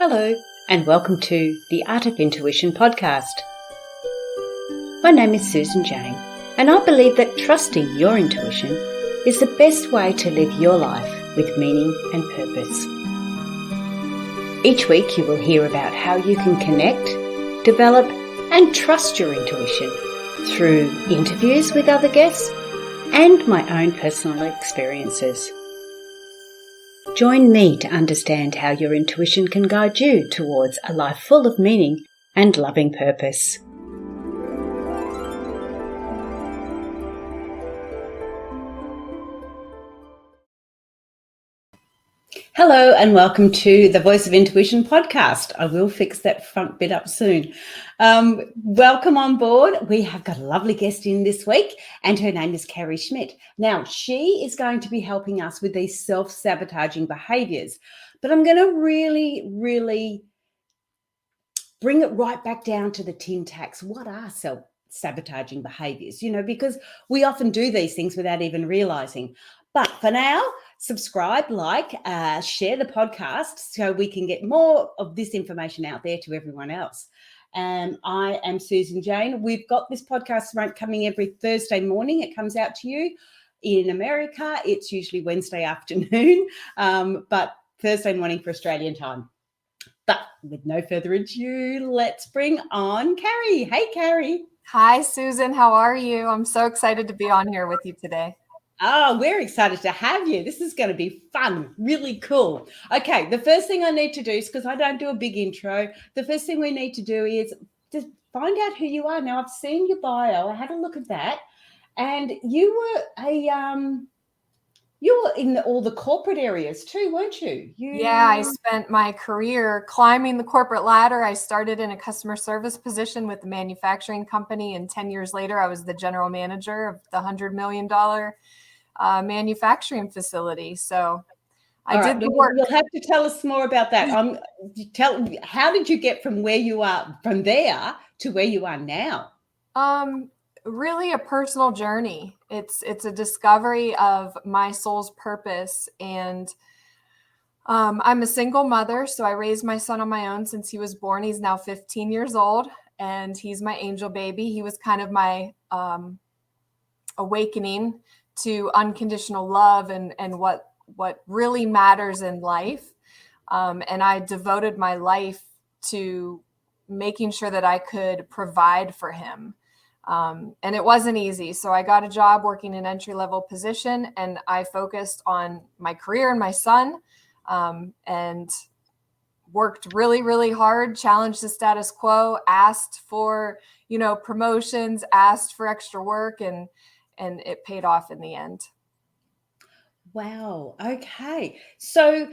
Hello, and welcome to the Art of Intuition podcast. My name is Susan Jane, and I believe that trusting your intuition is the best way to live your life with meaning and purpose. Each week you will hear about how you can connect, develop, and trust your intuition through interviews with other guests and my own personal experiences. Join me to understand how your intuition can guide you towards a life full of meaning and loving purpose. Hello and welcome to the Voice of Intuition podcast. I will fix that front bit up soon. Welcome on board. We have got a lovely guest in this week and her name is Carrie Schmidt. Now, she is going to be helping us with these self-sabotaging behaviours, but I'm going to really bring it right back down to the tin tacks. What are self-sabotaging behaviours? Because we often do these things without even realising. But for now, subscribe, share the podcast so we can get more of this information out there to everyone else. I am Susan Jane. We've got this podcast coming every Thursday morning. It comes out to you. In America, it's usually Wednesday afternoon, but Thursday morning for Australian time. But with no further ado, let's bring on Carrie. Hey, Carrie. Hi, Susan. How are you? I'm so excited to be on here with you today. Oh, we're excited to have you. This is going to be fun, really cool. Okay, the first thing I need to do is, because I don't do a big intro, the first thing we need to do is just find out who you are. Now, I've seen your bio. I had a look at that. And you were in all the corporate areas too, weren't you? Yeah, I spent my career climbing the corporate ladder. I started in a customer service position with a manufacturing company, and 10 years later, I was the general manager of the $100 million manufacturing facility. So I did the work. You'll have to tell us more about that. How did you get from where you are from there to where you are now? Really a personal journey. It's a discovery of my soul's purpose. And I'm a single mother, so I raised my son on my own since he was born. He's now 15 years old, and he's my angel baby. He was kind of my awakening to unconditional love and what really matters in life. And I devoted my life to making sure that I could provide for him. And it wasn't easy. So I got a job working an entry-level position, and I focused on my career and my son, and worked really hard, challenged the status quo, asked for, promotions, asked for extra work, and it paid off in the end. Wow. Okay. So,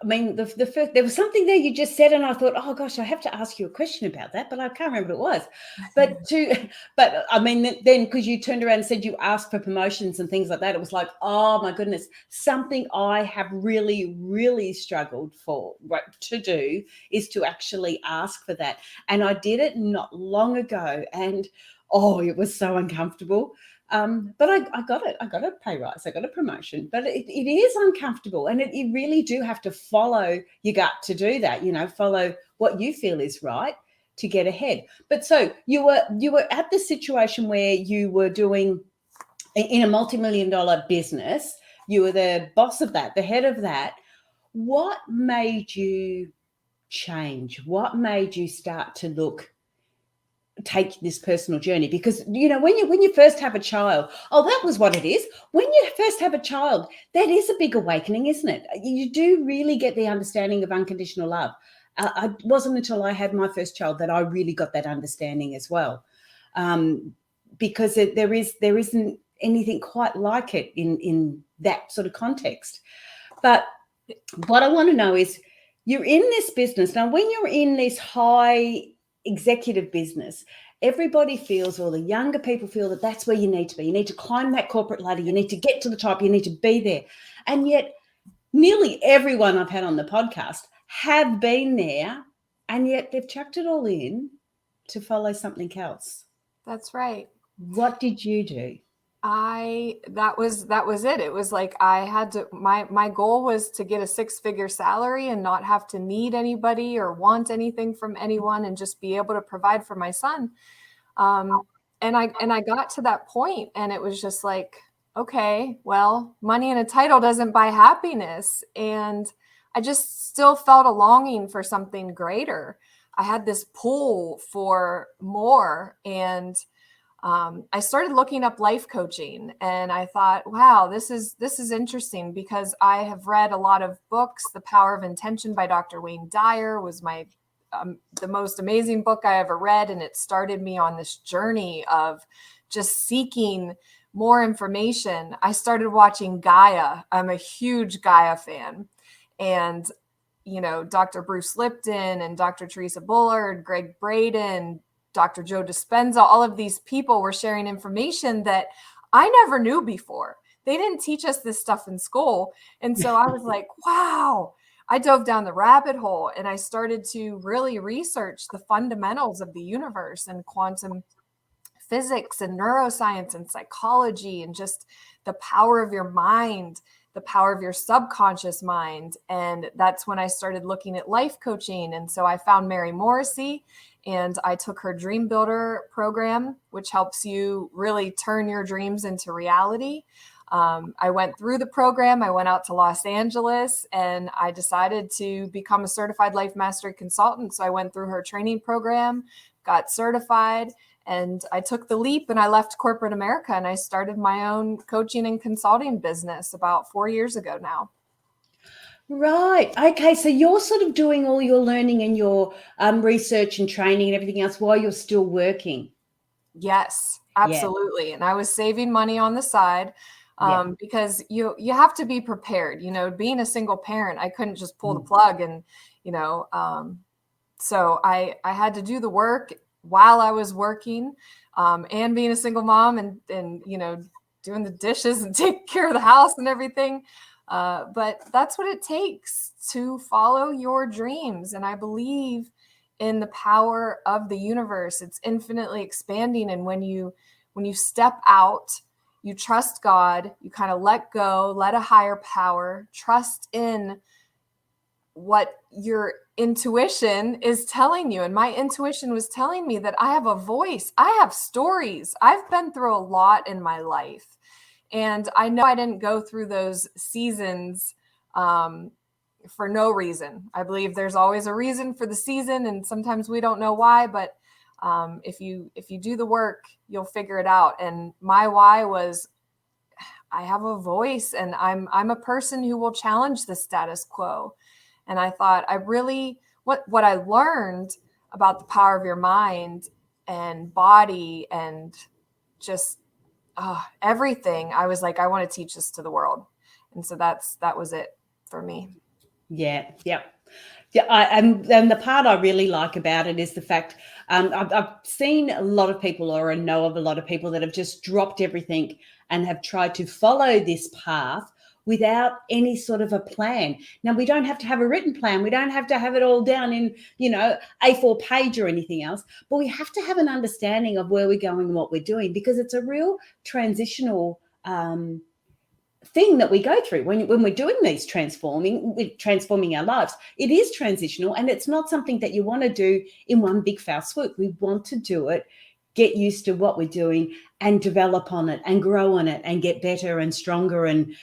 I mean, the first, there was something there you just said, and I thought, oh gosh, I have to ask you a question about that, but I can't remember what it was. But I mean, then because you turned around and said you asked for promotions and things like that, it was like, oh my goodness, something I have really struggled to do is to actually ask for that, and I did it not long ago, and it was so uncomfortable. But I got it. I got a pay rise. I got a promotion. But it is uncomfortable, and you really do have to follow your gut to do that. Follow what you feel is right to get ahead. But so you were at the situation where you were doing in a multi-million-dollar business. You were the boss of that, the head of that. What made you change? What made you start to take this personal journey? Because when you first have a child, that was what it is. When you first have a child, that is a big awakening, isn't it? You do really get the understanding of unconditional love. It wasn't until I had my first child that I really got that understanding as well, because there isn't anything quite like it in that sort of context. But what I want to know is, you're in this business now. When you're in this high executive business, everybody feels, or the younger people feel, that that's where you need to be. You need to climb that corporate ladder. You need to get to the top. You need to be there. And yet nearly everyone I've had on the podcast have been there, and yet they've chucked it all in to follow something else. That's right. What did you do? That was it. It was like I had to, my goal was to get a 6-figure salary and not have to need anybody or want anything from anyone, and just be able to provide for my son. Um, and I got to that point, and it was just like, okay, well, money and a title doesn't buy happiness. And I just still felt a longing for something greater. I had this pull for more. And I started looking up life coaching, and I thought, wow, this is interesting, because I have read a lot of books. The Power of Intention by Dr. Wayne Dyer was the most amazing book I ever read. And it started me on this journey of just seeking more information. I started watching Gaia. I'm a huge Gaia fan. And, Dr. Bruce Lipton and Dr. Teresa Bullard, Greg Braden, Dr. Joe Dispenza, all of these people were sharing information that I never knew before. They didn't teach us this stuff in school. And so I was like, wow. I dove down the rabbit hole, and I started to really research the fundamentals of the universe and quantum physics and neuroscience and psychology, and just the power of your mind, the power of your subconscious mind. And that's when I started looking at life coaching. And so I found Mary Morrissey, and I took her Dream Builder program, which helps you really turn your dreams into reality. I went through the program. I went out to Los Angeles, and I decided to become a certified life mastery consultant. So I went through her training program, got certified, and I took the leap, and I left corporate America, and I started my own coaching and consulting business about 4 years ago now. Right. Okay. So you're sort of doing all your learning and your research and training and everything else while you're still working. Yes, absolutely. Yeah. And I was saving money on the side. Because you have to be prepared. Being a single parent, I couldn't just pull the plug, and so I had to do the work while I was working, and being a single mom, and doing the dishes and taking care of the house and everything. But that's what it takes to follow your dreams. And I believe in the power of the universe. It's infinitely expanding, and when you step out, you trust God, you kind of let go, let a higher power, trust in what your intuition is telling you. And my intuition was telling me that I have a voice. I have stories. I've been through a lot in my life. And I know I didn't go through those seasons for no reason. I believe there's always a reason for the season, and sometimes we don't know why, but if you do the work, you'll figure it out. And my why was, I have a voice, and I'm a person who will challenge the status quo. And I thought, what I learned about the power of your mind and body and just everything, I was like, I want to teach this to the world. And so that was it for me. Yeah. And the part I really like about it is the fact I've seen a lot of people, or I know of a lot of people, that have just dropped everything and have tried to follow this path without any sort of a plan. Now, we don't have to have a written plan. We don't have to have it all down in, A4 page or anything else, but we have to have an understanding of where we're going and what we're doing, because it's a real transitional thing that we go through when we're doing these transforming our lives. It is transitional, and it's not something that you want to do in one big foul swoop. We want to do it, get used to what we're doing, and develop on it and grow on it and get better and stronger and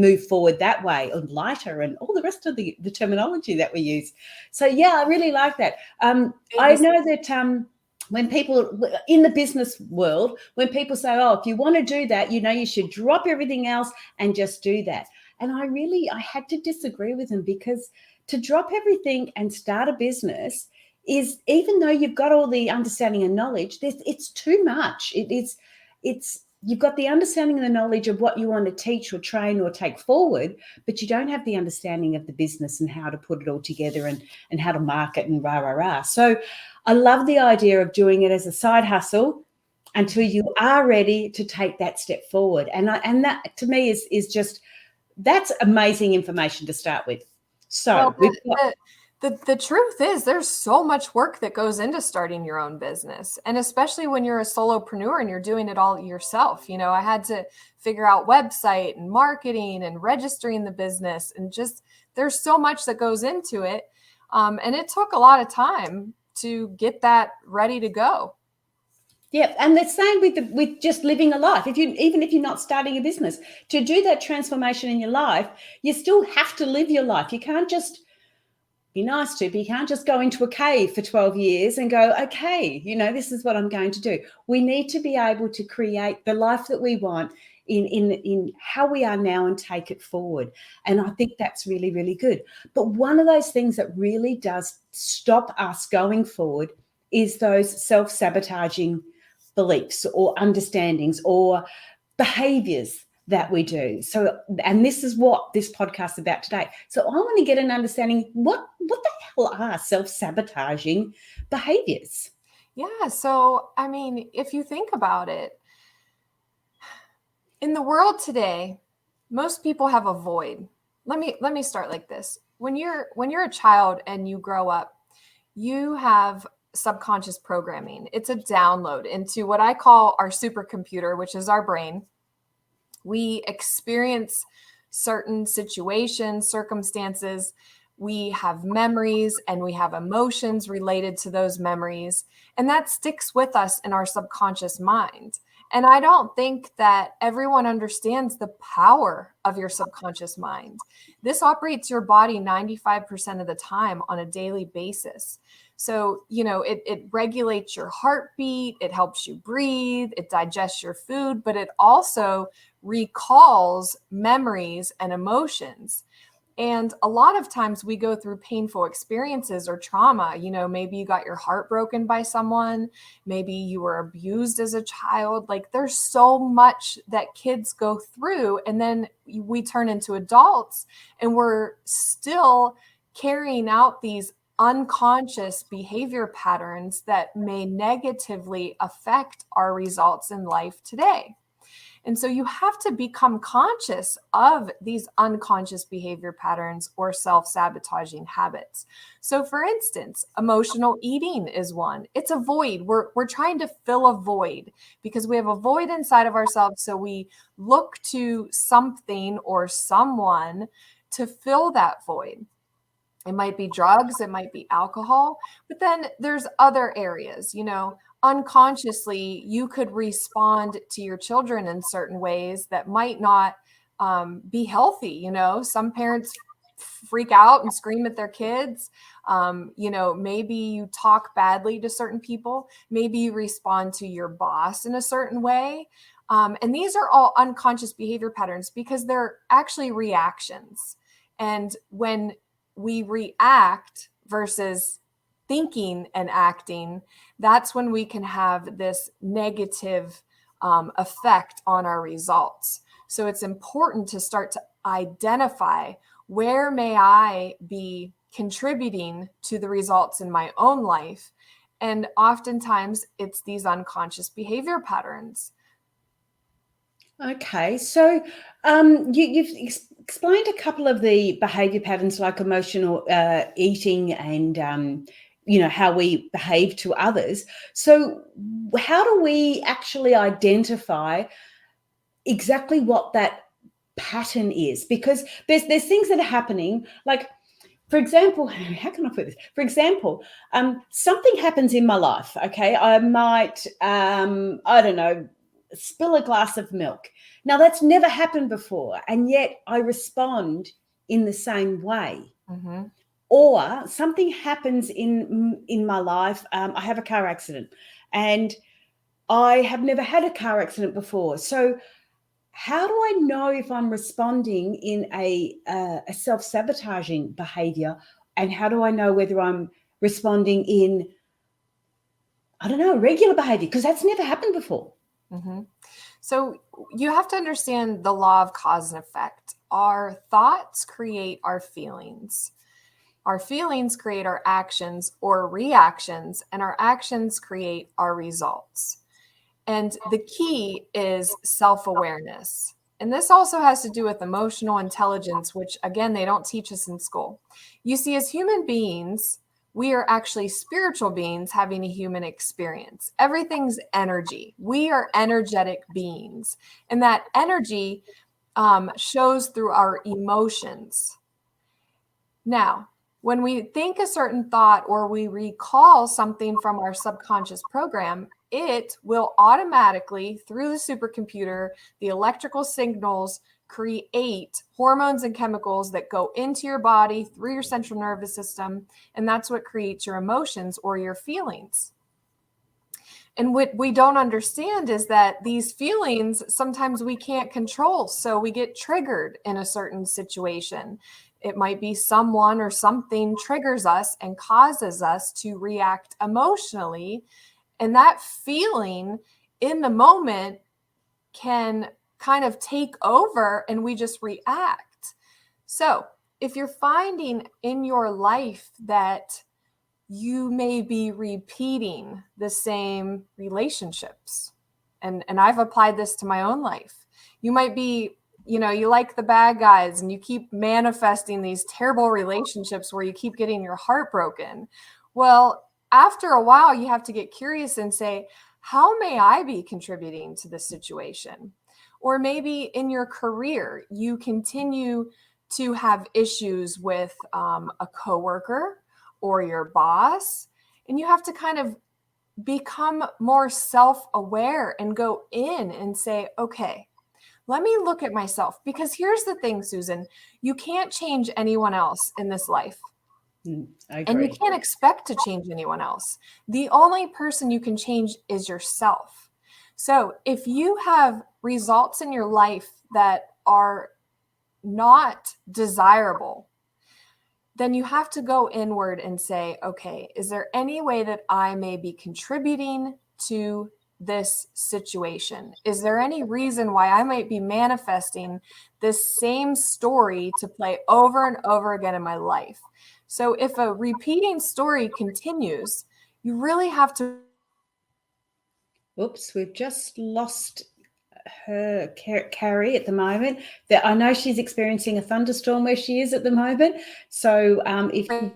move forward that way, and lighter, and all the rest of the terminology that we use. So yeah, I really like that. I know that when people in the business world, when people say, oh, if you want to do that, you should drop everything else and just do that. And I had to disagree with them, because to drop everything and start a business is, even though you've got all the understanding and knowledge, it's too much. You've got the understanding and the knowledge of what you want to teach or train or take forward, but you don't have the understanding of the business and how to put it all together and how to market and rah, rah, rah. So I love the idea of doing it as a side hustle until you are ready to take that step forward. And that to me is just, that's amazing information to start with. So well, The truth is there's so much work that goes into starting your own business. And especially when you're a solopreneur and you're doing it all yourself. I had to figure out website and marketing and registering the business, and just there's so much that goes into it. And it took a lot of time to get that ready to go. Yeah, and the same with just living a life. Even if you're not starting a business, to do that transformation in your life, you still have to live your life. You can't just be nice to, but you can't just go into a cave for 12 years and go, okay, this is what I'm going to do. We need to be able to create the life that we want in how we are now and take it forward. And I think that's really, really good. But one of those things that really does stop us going forward is those self-sabotaging beliefs or understandings or behaviors that we do. So, and this is what this podcast is about today. So I want to get an understanding, what the hell are self-sabotaging behaviors? Yeah. So, I mean, if you think about it, in the world today, most people have a void. Let me start like this. When you're a child and you grow up, you have subconscious programming. It's a download into what I call our supercomputer, which is our brain. We experience certain situations, circumstances. We have memories and we have emotions related to those memories. And that sticks with us in our subconscious mind. And I don't think that everyone understands the power of your subconscious mind. This operates your body 95% of the time on a daily basis. So, it regulates your heartbeat, it helps you breathe, it digests your food, but it also recalls memories and emotions. And a lot of times we go through painful experiences or trauma. Maybe you got your heart broken by someone. Maybe you were abused as a child. Like, there's so much that kids go through. And then we turn into adults and we're still carrying out these unconscious behavior patterns that may negatively affect our results in life today. And so you have to become conscious of these unconscious behavior patterns or self-sabotaging habits. So for instance, emotional eating is one. It's a void. We're trying to fill a void because we have a void inside of ourselves. So we look to something or someone to fill that void. It might be drugs, it might be alcohol, but then there's other areas, unconsciously you could respond to your children in certain ways that might not be healthy. Some parents freak out and scream at their kids. Maybe you talk badly to certain people. Maybe you respond to your boss in a certain way. And these are all unconscious behavior patterns because they're actually reactions. And when we react versus thinking and acting, that's when we can have this negative effect on our results. So it's important to start to identify, where may I be contributing to the results in my own life? And oftentimes it's these unconscious behavior patterns. Okay, so you've explained a couple of the behavior patterns like emotional eating and how we behave to others. So how do we actually identify exactly what that pattern is? Because there's things that are happening, like, for example, how can I put this? For example, something happens in my life. Okay, I might I don't know, spill a glass of milk. Now that's never happened before, and yet I respond in the same way. Mm-hmm. Or something happens in my life. I have a car accident, and I have never had a car accident before. So how do I know if I'm responding in a self-sabotaging behavior, and how do I know whether I'm responding in, I don't know, regular behavior? Because that's never happened before. Mm-hmm. So you have to understand the law of cause and effect. Our thoughts create our feelings. Our feelings create our actions or reactions, and our actions create our results. And the key is self-awareness. And this also has to do with emotional intelligence, which again, they don't teach us in school. You see, as human beings, we are actually spiritual beings having a human experience. Everything's energy. We are energetic beings. And that energy shows through our emotions. Now, when we think a certain thought or we recall something from our subconscious program, it will automatically, through the supercomputer, the electrical signals, create hormones and chemicals that go into your body through your central nervous system. And that's what creates your emotions or your feelings. And what we don't understand is that these feelings, sometimes we can't control. So we get triggered in a certain situation. It might be someone or something triggers us and causes us to react emotionally. And that feeling in the moment can kind of take over and we just react. So if you're finding in your life that you may be repeating the same relationships, and I've applied this to my own life. You might be, you like the bad guys and you keep manifesting these terrible relationships where you keep getting your heart broken. Well, after a while, you have to get curious and say, how may I be contributing to this situation? Or maybe in your career, you continue to have issues with a coworker or your boss, and you have to kind of become more self-aware and go in and say, okay, let me look at myself. Because here's the thing, Susan, you can't change anyone else in this life. I agree. And you can't expect to change anyone else. The only person you can change is yourself. So if you have results in your life that are not desirable, then you have to go inward and say, okay, is there any way that I may be contributing to this situation? Is there any reason why I might be manifesting this same story to play over and over again in my life? So if a repeating story continues, you really have to. Oops, we've just lost her, Carrie, at the moment. That I know she's experiencing a thunderstorm where she is at the moment. So if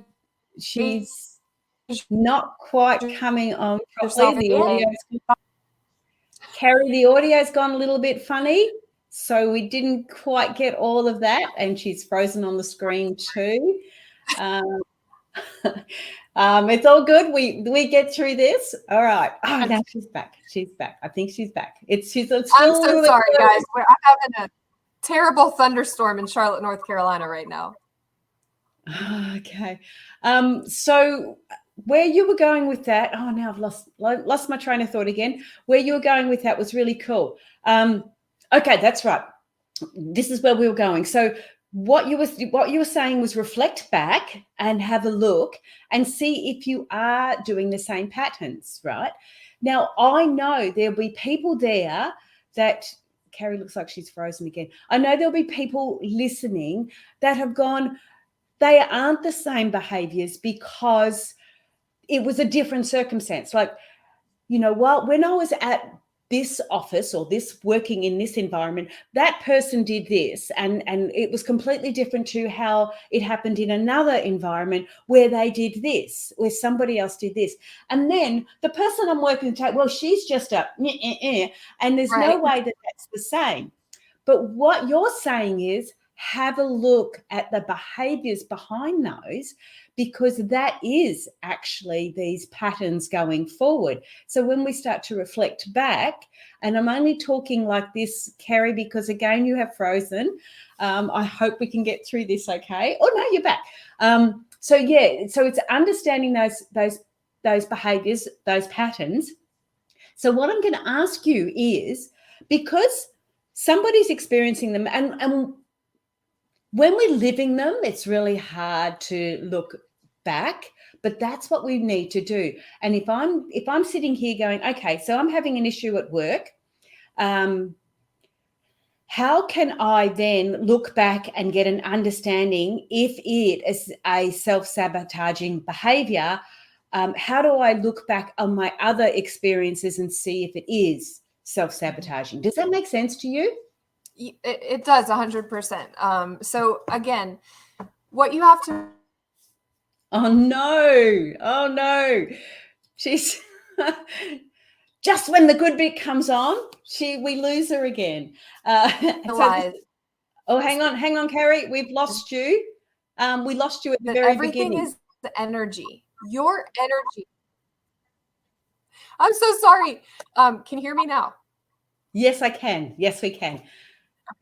she's not quite coming on properly, the audio's Carrie, the audio's gone a little bit funny. So we didn't quite get all of that, and she's frozen on the screen too. It's all good. We get through this. All right. Oh, now she's back. She's back. I think she's back. She's I'm so sorry, guys. I'm having a terrible thunderstorm in Charlotte, North Carolina right now. Okay. So where you were going with that, oh, now I've lost my train of thought again. Where you were going with that was really cool. Okay, that's right. This is where we were going. So what you were saying was reflect back and have a look and see if you are doing the same patterns, right? Now, I know there'll be people there that Carrie looks like she's frozen again. I know there'll be people listening that have gone, they aren't the same behaviors because it was a different circumstance. Like, when I was at this office or this working in this environment, that person did this and it was completely different to how it happened in another environment where they did this, where somebody else did this. And then the person I'm working with, well, she's just a and there's Right. no way that that's the same. But what you're saying is have a look at the behaviors behind those, because that is actually these patterns going forward. So when we start to reflect back, and I'm only talking like this, Carrie, because again, you have frozen. I hope we can get through this okay. Oh, no, you're back. So it's understanding those behaviors, those patterns. So what I'm going to ask you is, because somebody's experiencing them and when we're living them, it's really hard to look back, but that's what we need to do. And if I'm sitting here going, okay, so I'm having an issue at work, how can I then look back and get an understanding if it is a self-sabotaging behavior? How do I look back on my other experiences and see if it is self-sabotaging? Does that make sense to you? It does 100%. So again, what you have to. Oh no. She's just when the good bit comes on, we lose her again. Realize hang on, Carrie, we've lost you. We lost you at the that very everything beginning. is the energy. Your energy. I'm so sorry. Can you hear me now? Yes, I can. Yes, we can.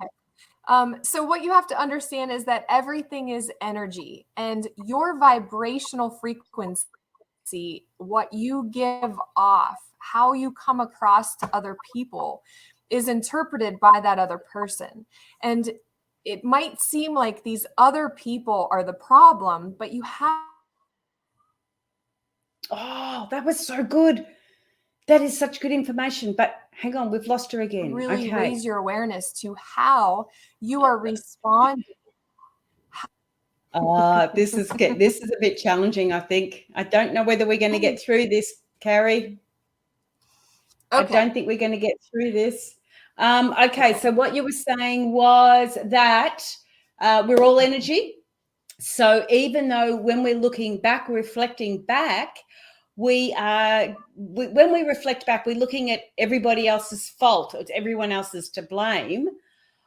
Okay. So what you have to understand is that everything is energy, and your vibrational frequency, what you give off, how you come across to other people, is interpreted by that other person. And it might seem like these other people are the problem, but you have. Oh, that was so good. That is such good information. But hang on, we've lost her again. Really Okay. raise your awareness to how you are responding. This is a bit challenging, I think. I don't know whether we're going to get through this, Carrie. Okay. I don't think we're going to get through this. Okay, so what you were saying was that we're all energy. So even though when we're looking back, reflecting back, when we reflect back, we're looking at everybody else's fault. It's everyone else's to blame.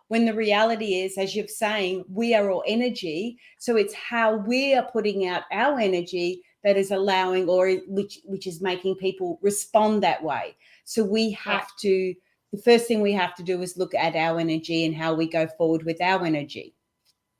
When the reality is, as you're saying, we are all energy. So it's how we are putting out our energy that is allowing, or which is making people respond that way. So we have to, the first thing we have to do is look at our energy and how we go forward with our energy.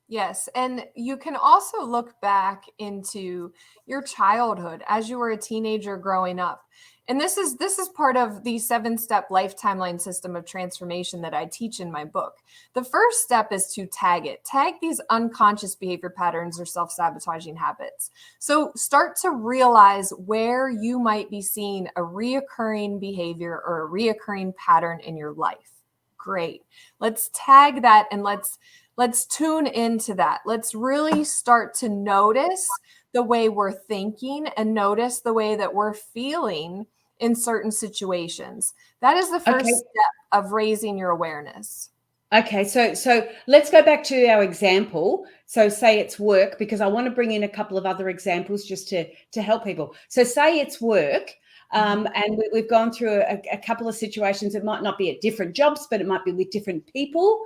Yes. And you can also look back into your childhood as you were a teenager growing up. And this is part of the 7-step life timeline system of transformation that I teach in my book. The first step is to tag it. Tag these unconscious behavior patterns or self-sabotaging habits. So start to realize where you might be seeing a reoccurring behavior or a reoccurring pattern in your life. Great. Let's tag that and let's tune into that. Let's really start to notice the way we're thinking and notice the way that we're feeling in certain situations. That is the first step of raising your awareness. Okay, so let's go back to our example. So say it's work, because I want to bring in a couple of other examples just to help people. So say it's work, and we've gone through a couple of situations. It might not be at different jobs, but it might be with different people.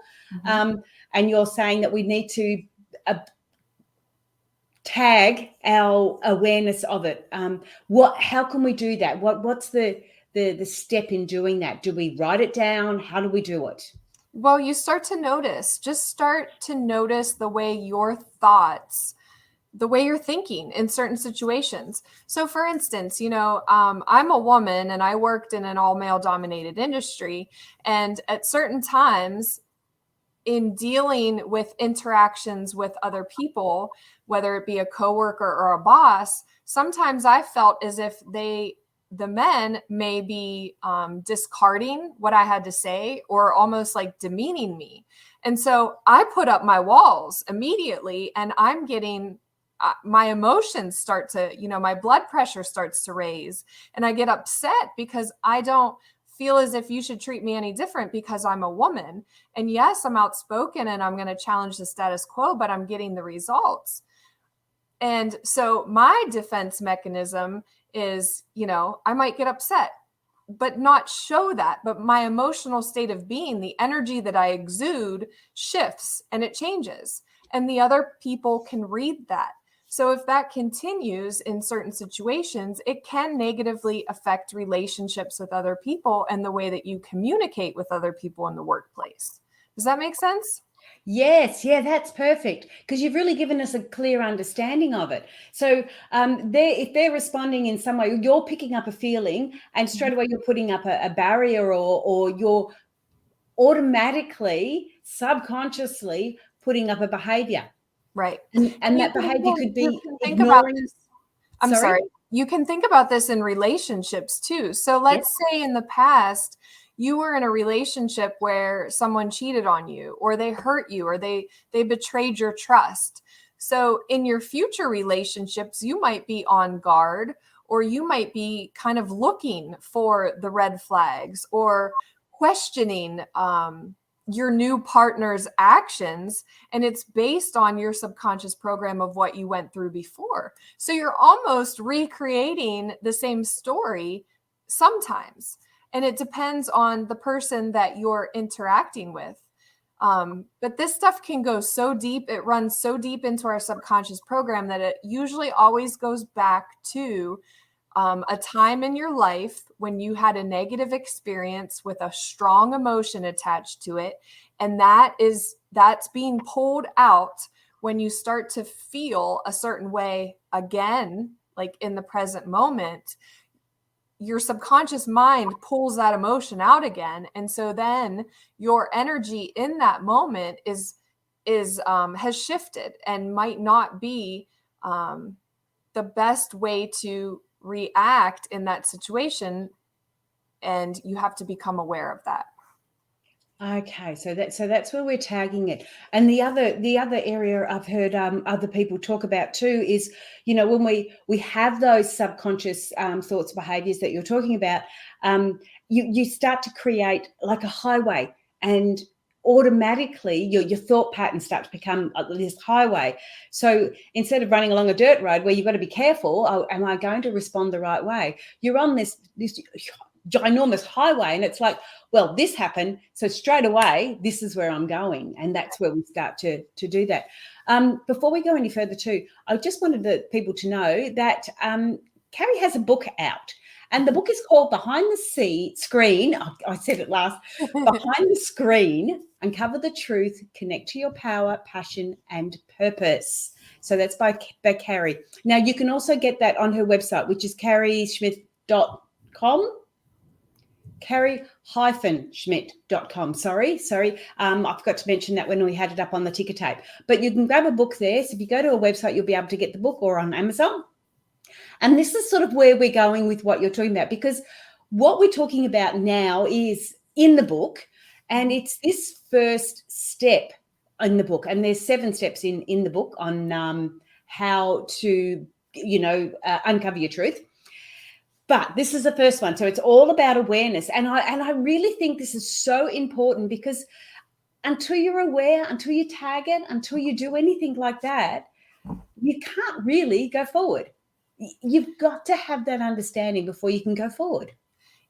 And you're saying that we need to tag our awareness of it. How can we do that? What's the step in doing that? Do we write it down? How do we do it? Well, you start to notice. Just start to notice the way your thoughts, the way you're thinking in certain situations. So for instance, I'm a woman and I worked in an all male dominated industry. And at certain times in dealing with interactions with other people, whether it be a coworker or a boss, sometimes I felt as if the men may be discarding what I had to say or almost like demeaning me. And so I put up my walls immediately, and I'm getting my emotions start to, my blood pressure starts to raise, and I get upset because I don't feel as if you should treat me any different because I'm a woman. And yes, I'm outspoken and I'm going to challenge the status quo, but I'm getting the results. And so my defense mechanism is, I might get upset, but not show that. But my emotional state of being, the energy that I exude shifts and it changes. And the other people can read that. So if that continues in certain situations, it can negatively affect relationships with other people and the way that you communicate with other people in the workplace. Does that make sense? Yes, yeah, that's perfect, because you've really given us a clear understanding of it. So if they're responding in some way, you're picking up a feeling and straight away you're putting up a barrier, or you're automatically, subconsciously putting up a behavior. Right. And that behavior could be ignoring. I'm sorry. You can think about this in relationships too. So let's say in the past, you were in a relationship where someone cheated on you, or they hurt you, or they betrayed your trust. So in your future relationships, you might be on guard, or you might be kind of looking for the red flags or questioning your new partner's actions, and it's based on your subconscious program of what you went through before. So you're almost recreating the same story sometimes, and it depends on the person that you're interacting with. But this stuff can go so deep, it runs so deep into our subconscious program that it usually always goes back to a time in your life when you had a negative experience with a strong emotion attached to it. And that's being pulled out when you start to feel a certain way again, like in the present moment. Your subconscious mind pulls that emotion out again. And so then your energy in that moment has shifted and might not be the best way to react in that situation, and you have to become aware of that. Okay, so that's where we're tagging it. And the other area I've heard other people talk about too is, when we have those subconscious thoughts, behaviors that you're talking about, you start to create like a highway, and automatically your thought patterns start to become this highway. So instead of running along a dirt road where you've got to be careful, am I going to respond the right way? You're on this ginormous highway, and it's like, well, this happened, so straight away this is where I'm going, and that's where we start to do that. Before we go any further too, I just wanted the people to know that Carrie has a book out, and the book is called Behind the Screen. I said it last. Behind the Screen: Uncover the Truth, Connect to Your Power, Passion and Purpose. So that's by Carrie. Now you can also get that on her website, which is carrieschmidt.com. Carrie-Schmidt.com. Sorry. I forgot to mention that when we had it up on the ticker tape. But you can grab a book there. So if you go to a website, you'll be able to get the book, or on Amazon. And this is sort of where we're going with what you're talking about, because what we're talking about now is in the book, and it's this first step in the book. And there's 7 steps in the book on how to, uncover your truth. But this is the first one. So it's all about awareness. And I really think this is so important, because until you're aware, until you tag it, until you do anything like that, you can't really go forward. You've got to have that understanding before you can go forward.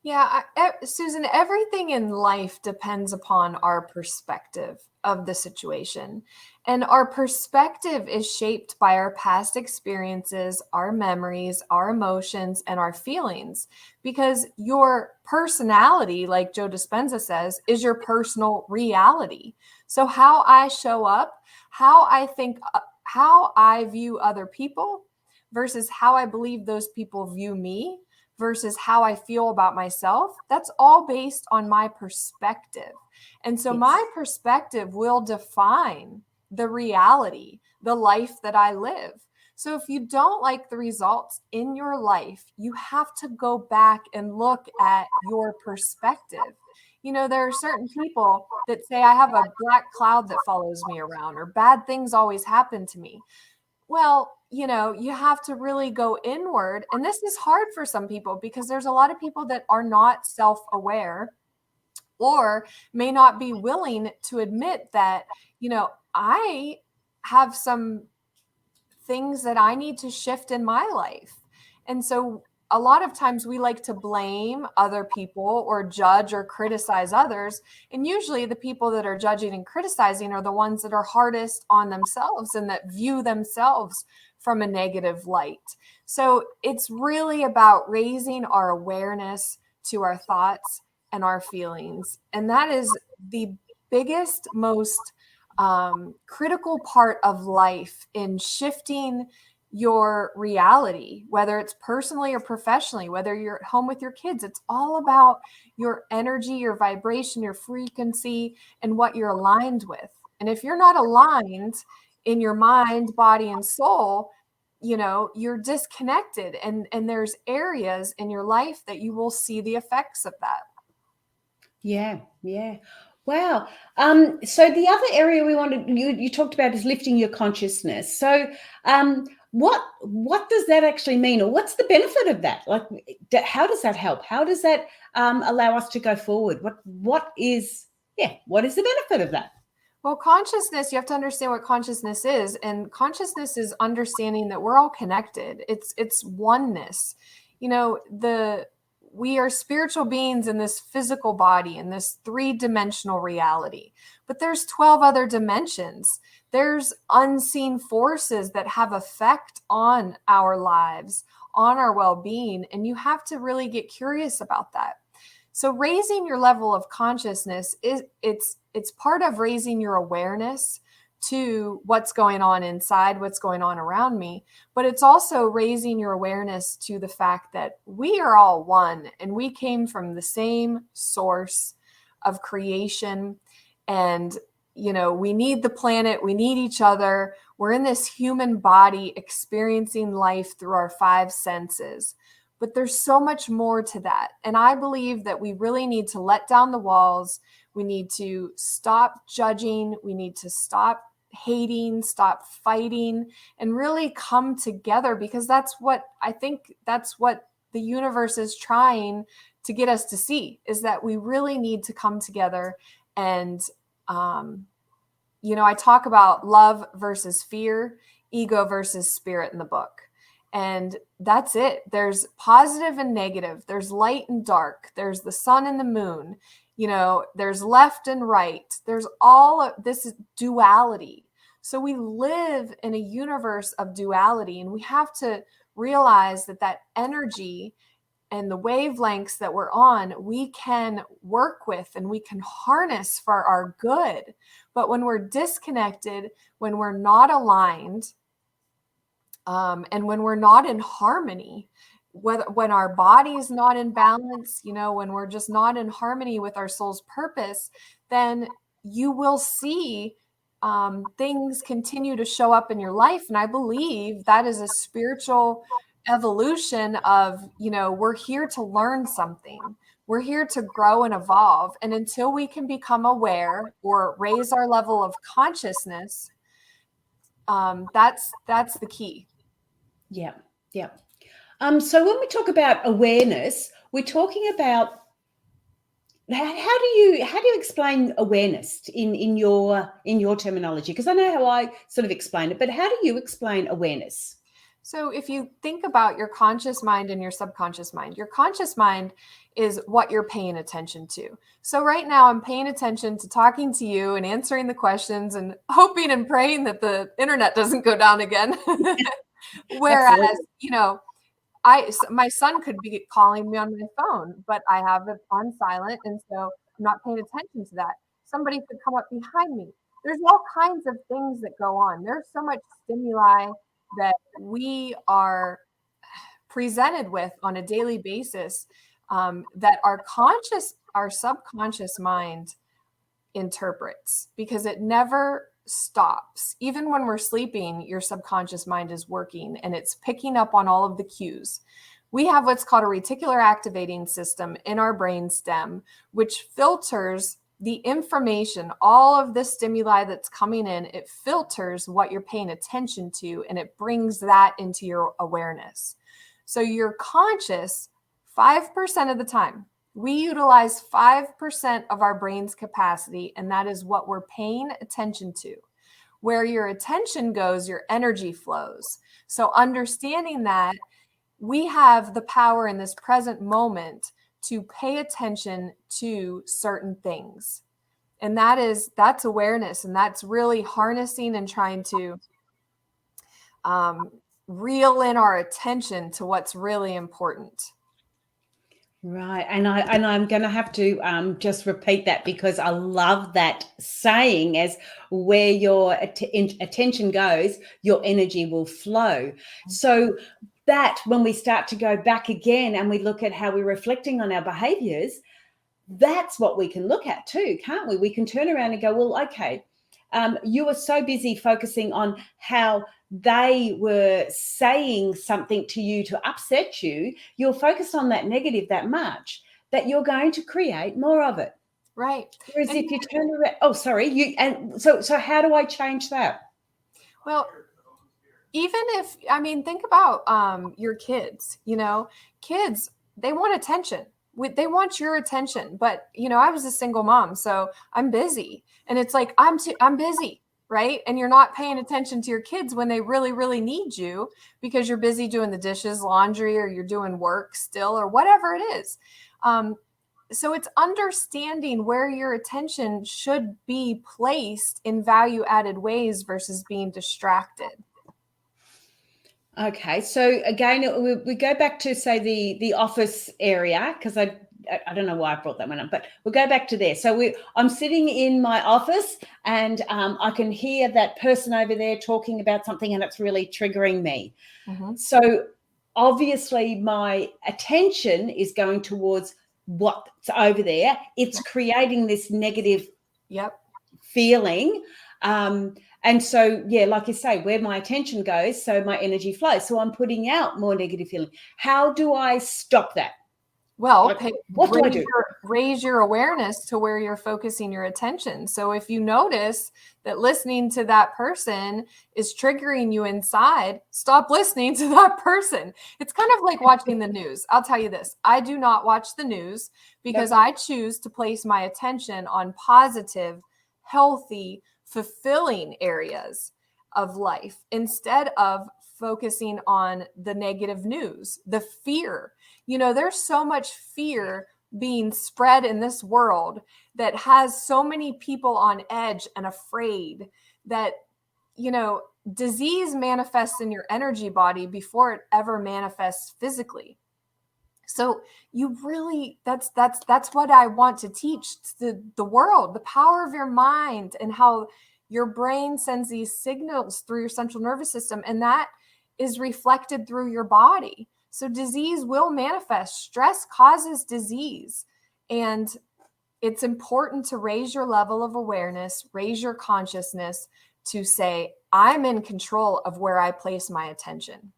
Yeah, Susan, everything in life depends upon our perspective of the situation. And our perspective is shaped by our past experiences, our memories, our emotions, and our feelings. Because your personality, like Joe Dispenza says, is your personal reality. So how I show up, how I think, how I view other people versus how I believe those people view me, versus how I feel about myself, that's all based on my perspective. And so my perspective will define the reality, the life that I live. So if you don't like the results in your life, you have to go back and look at your perspective. There are certain people that say, I have a black cloud that follows me around, or bad things always happen to me. Well, you have to really go inward. And this is hard for some people, because there's a lot of people that are not self-aware, or may not be willing to admit that, I have some things that I need to shift in my life. And so a lot of times we like to blame other people or judge or criticize others. And usually the people that are judging and criticizing are the ones that are hardest on themselves and that view themselves from a negative light. So it's really about raising our awareness to our thoughts and our feelings. And that is the biggest, most critical part of life in shifting your reality, whether it's personally or professionally, whether you're at home with your kids. It's all about your energy, your vibration, your frequency, and what you're aligned with. And if you're not aligned in your mind, body, and soul, you're disconnected, and there's areas in your life that you will see the effects of that. Yeah. Wow. So the other area we wanted, you talked about, is lifting your consciousness. So what does that actually mean, or what's the benefit of that? Like, how does that help? How does that allow us to go forward? What is yeah, what is the benefit of that? Well, consciousness, you have to understand what consciousness is. And consciousness is understanding that we're all connected. It's oneness. You know, we are spiritual beings in this physical body, in this three-dimensional reality. But there's 12 other dimensions. There's unseen forces that have effect on our lives, on our well-being. And you have to really get curious about that. So raising your level of consciousness it's part of raising your awareness to what's going on inside, what's going on around me, but it's also raising your awareness to the fact that we are all one and we came from the same source of creation. And, you know, we need the planet, we need each other. We're in this human body experiencing life through our five senses. But there's so much more to that. And I believe that we really need to let down the walls. We need to stop judging. We need to stop hating, stop fighting, and really come together, because that's what the universe is trying to get us to see, is that we really need to come together. And, I talk about love versus fear, ego versus spirit in the book. And that's it. There's positive and negative. There's light and dark. There's the sun and the moon. You know, there's left and right. There's all of this is duality. So we live in a universe of duality, and we have to realize that energy and the wavelengths that we're on, we can work with and we can harness for our good. But when we're disconnected, when we're not aligned, and when we're not in harmony, when our body is not in balance, when we're just not in harmony with our soul's purpose, then you will see things continue to show up in your life. And I believe that is a spiritual evolution of, we're here to learn something. We're here to grow and evolve. And until we can become aware or raise our level of consciousness, that's the key. Yeah. Yeah. So when we talk about awareness, we're talking about how do you explain awareness in your terminology? Because I know how I sort of explain it, but how do you explain awareness? So if you think about your conscious mind and your subconscious mind, your conscious mind is what you're paying attention to. So right now I'm paying attention to talking to you and answering the questions and hoping and praying that the internet doesn't go down again. Whereas, my son could be calling me on my phone, but I have it on silent. And so I'm not paying attention to that. Somebody could come up behind me. There's all kinds of things that go on. There's so much stimuli that we are presented with on a daily basis, that our subconscious mind interprets, because it never stops. Even when we're sleeping, your subconscious mind is working and it's picking up on all of the cues. We have what's called a reticular activating system in our brain stem, which filters the information, all of the stimuli that's coming in. It filters what you're paying attention to, and it brings that into your awareness. So you're conscious 5% of the time. We utilize 5% of our brain's capacity, and that is what we're paying attention to. Where your attention goes, your energy flows. So understanding that, we have the power in this present moment to pay attention to certain things. And that's awareness. And that's really harnessing and trying to reel in our attention to what's really important. Right. And I'm going to have to just repeat that, because I love that saying, as where your attention goes, your energy will flow. So that when we start to go back again and we look at how we're reflecting on our behaviors, that's what we can look at too, can't we? We can turn around and go, well, okay, you were so busy focusing on how they were saying something to you to upset you, you're focused on that negative that much that you're going to create more of it. Right. Whereas if you turn around, so how do I change that? Well, think about your kids. Kids, they want attention. they want your attention. But, I was a single mom, so I'm busy. And it's like, I'm busy, right? And you're not paying attention to your kids when they really, really need you because you're busy doing the dishes, laundry, or you're doing work still, or whatever it is. So it's understanding where your attention should be placed in value-added ways versus being distracted. Okay, so again, we go back to, say, the office area, because I don't know why I brought that one up, but we'll go back to there. So I'm sitting in my office, and I can hear that person over there talking about something, and it's really triggering me. Mm-hmm. So obviously my attention is going towards what's over there. It's creating this negative feeling. And so, like you say, where my attention goes, so my energy flows. So I'm putting out more negative feeling. How do I stop that? Well, what do I do? Raise your awareness to where you're focusing your attention. So if you notice that listening to that person is triggering you inside, stop listening to that person. It's kind of like watching the news. I'll tell you this. I do not watch the news because I choose to place my attention on positive, healthy, fulfilling areas of life instead of focusing on the negative news, the fear. There's so much fear being spread in this world that has so many people on edge and afraid that, disease manifests in your energy body before it ever manifests physically. So you really, that's what I want to teach the world, the power of your mind and how your brain sends these signals through your central nervous system, and that is reflected through your body. So disease will manifest. Stress causes disease. And it's important to raise your level of awareness, raise your consciousness to say, I'm in control of where I place my attention.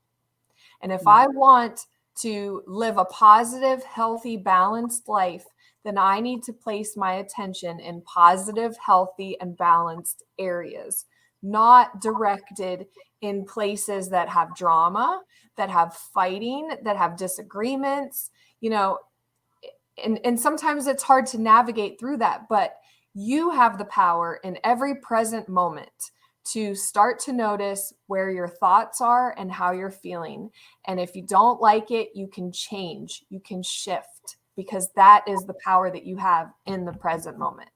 And if I want to live a positive, healthy, balanced life, then I need to place my attention in positive, healthy, and balanced areas, not directed in places that have drama, that have fighting, that have disagreements, and sometimes it's hard to navigate through that, but you have the power in every present moment to start to notice where your thoughts are and how you're feeling. And if you don't like it, you can change, you can shift, because that is the power that you have in the present moment.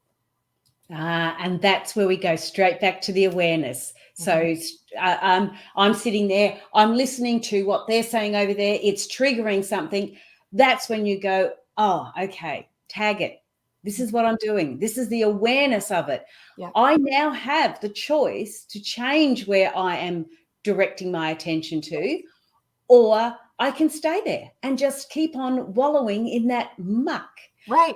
And that's where we go straight back to the awareness. So I'm sitting there, I'm listening to what they're saying over there. It's triggering something. That's when you go, oh, okay, tag it. This is what I'm doing. This is the awareness of it. Yeah. I now have the choice to change where I am directing my attention to, or I can stay there and just keep on wallowing in that muck. Right.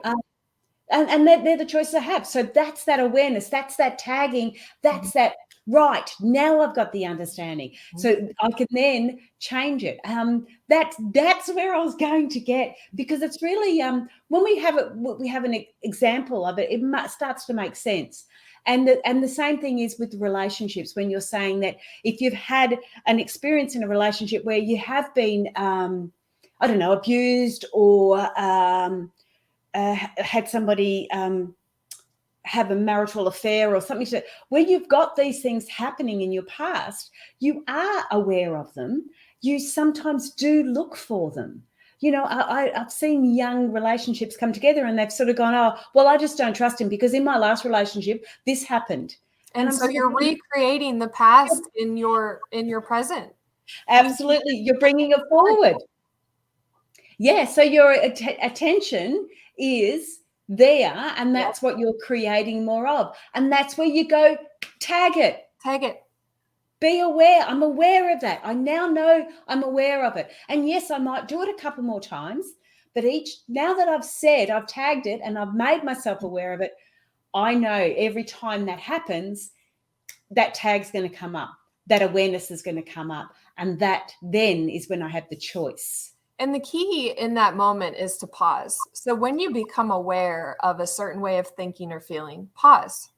And they're the choices I have. So that's that awareness. That's that tagging. That's that, right, now I've got the understanding. So I can then change it. That's where I was going to get, because it's really, when we have an example of it, it starts to make sense. And the same thing is with relationships, when you're saying that if you've had an experience in a relationship where you have been, abused, or had somebody have a marital affair or something, where you've got these things happening in your past, you are aware of them. You sometimes do look for them. I've seen young relationships come together and they've sort of gone, oh, well, I just don't trust him because in my last relationship, this happened. And so you're recreating the past in your present. Absolutely. You're bringing it forward. Yeah. So your attention is there, and that's what you're creating more of. And that's where you go, tag it. Be aware. I'm aware of that. I now know I'm aware of it. And yes, I might do it a couple more times, but now that I've tagged it and I've made myself aware of it, I know every time that happens, that tag's going to come up. That awareness is going to come up. And that then is when I have the choice. And the key in that moment is to pause. So when you become aware of a certain way of thinking or feeling, pause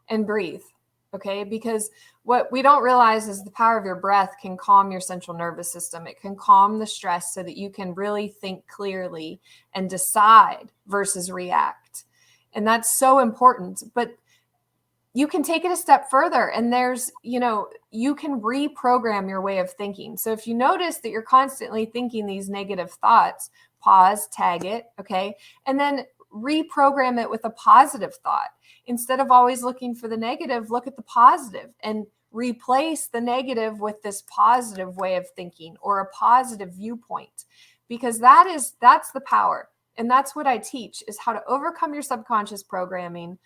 and breathe. Okay, because what we don't realize is the power of your breath can calm your central nervous system. It can calm the stress so that you can really think clearly and decide versus react. And that's so important. But you can take it a step further, and there's, you can reprogram your way of thinking. So if you notice that you're constantly thinking these negative thoughts, pause, tag it, okay, and then reprogram it with a positive thought. Instead of always looking for the negative, look at the positive and replace the negative with this positive way of thinking or a positive viewpoint, because that's the power. And that's what I teach, is how to overcome your subconscious programming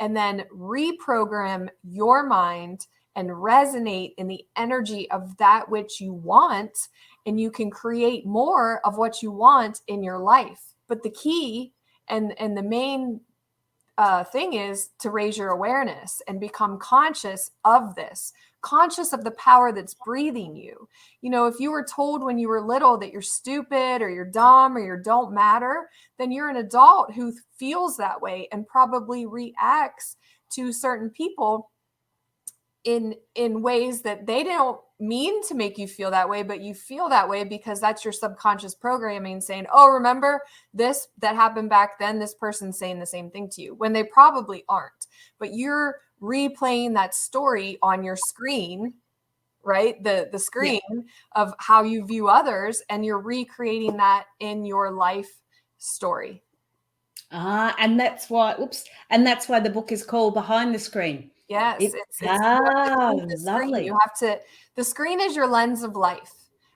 and then reprogram your mind and resonate in the energy of that which you want. And you can create more of what you want in your life. But the key and the main thing is to raise your awareness and become conscious of this, conscious of the power that's breathing you. If you were told when you were little that you're stupid or you're dumb or you don't matter, then you're an adult who feels that way and probably reacts to certain people in ways that they don't mean to make you feel that way, but you feel that way because that's your subconscious programming saying, oh, remember this that happened back then, this person's saying the same thing to you, when they probably aren't. But you're replaying that story on your screen, right? The screen of how you view others, and you're recreating that in your life story. And that's why the book is called Behind the Screen. Yes, it's lovely. screen. You have to. The screen is your lens of life.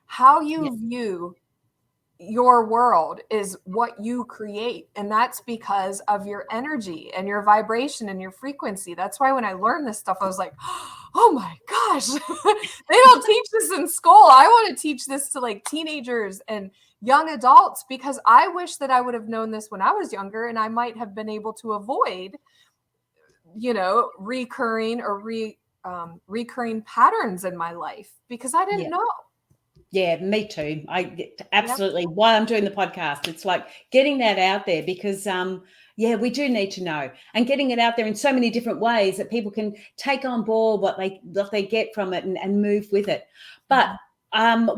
How you view your world is what you create, and that's because of your energy and your vibration and your frequency. That's why when I learned this stuff, I was like, oh my gosh, they don't teach this in school. I want to teach this to like teenagers and young adults, because I wish that I would have known this when I was younger, and I might have been able to avoid recurring patterns in my life, because I didn't know. Yeah, me too. I absolutely. Why I'm doing the podcast, it's like getting that out there, because we do need to know, and getting it out there in so many different ways that people can take on board what they get from it and move with it. But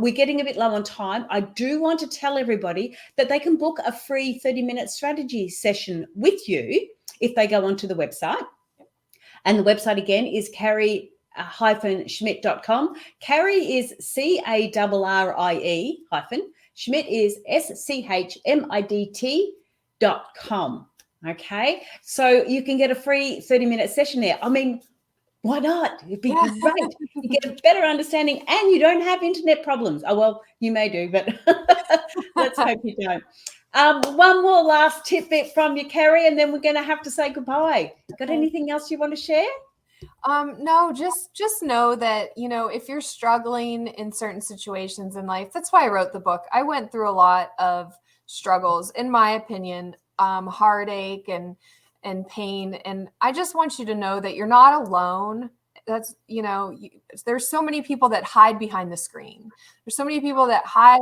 we're getting a bit low on time. I do want to tell everybody that they can book a free 30-minute strategy session with you if they go onto the website. And the website again is Carrie-Schmidt.com. Carrie is CARRIE Schmidt is SCHMIDT.com. Okay. So you can get a free 30-minute session there. I mean, why not? It'd be great. You get a better understanding, and you don't have internet problems. Oh, well, you may do, but let's hope you don't. One more last tidbit from you, Carrie, and then we're going to have to say goodbye. Got anything else you want to share? No, just know that, if you're struggling in certain situations in life, that's why I wrote the book. I went through a lot of struggles, in my opinion, heartache and pain. And I just want you to know that you're not alone. That's, there's so many people that hide behind the screen. There's so many people that hide,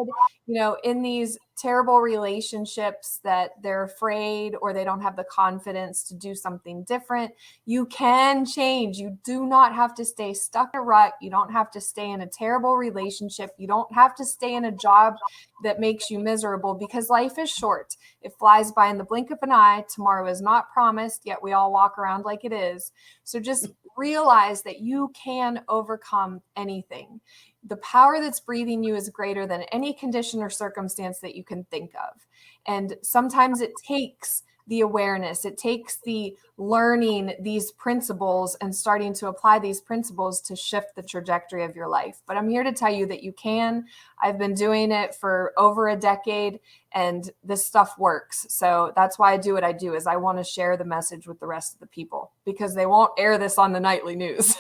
in these terrible relationships that they're afraid, or they don't have the confidence to do something different. You can change. You do not have to stay stuck in a rut. You don't have to stay in a terrible relationship. You don't have to stay in a job that makes you miserable, because life is short. It flies by in the blink of an eye. Tomorrow is not promised, yet we all walk around like it is. So just realize that you can overcome anything. The power that's breathing you is greater than any condition or circumstance that you can think of. And sometimes it takes the awareness, it takes the learning these principles and starting to apply these principles to shift the trajectory of your life. But I'm here to tell you that you can. I've been doing it for over a decade, and this stuff works. So that's why I do what I do, is I want to share the message with the rest of the people, because they won't air this on the nightly news.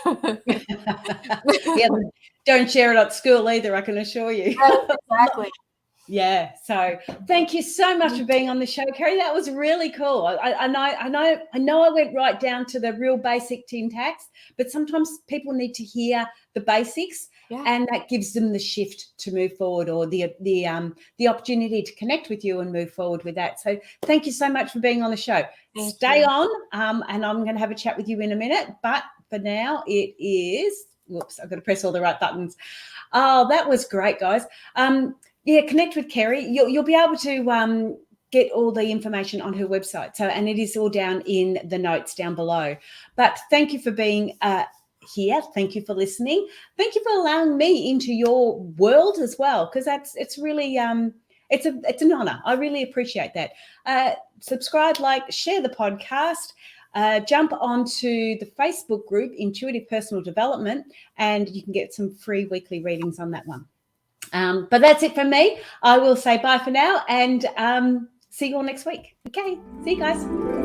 Don't share it at school either, I can assure you. Right, exactly. Yeah. So thank you so much for being on the show, Carrie. That was really cool. I know I went right down to the real basic tin tacks, but sometimes people need to hear the basics, and that gives them the shift to move forward, or the opportunity to connect with you and move forward with that. So thank you so much for being on the show. Stay on, and I'm going to have a chat with you in a minute. But for now, it is, whoops, I've got to press all the right buttons. Oh, that was great, guys. Connect with Carrie. You'll be able to get all the information on her website. So, and it is all down in the notes down below. But thank you for being here. Thank you for listening. Thank you for allowing me into your world as well, because it's really it's an honor. I really appreciate that. Subscribe, like, share the podcast. Jump onto the Facebook group, Intuitive Personal Development, and you can get some free weekly readings on that one. But that's it from me. I will say bye for now, and see you all next week. Okay, see you guys.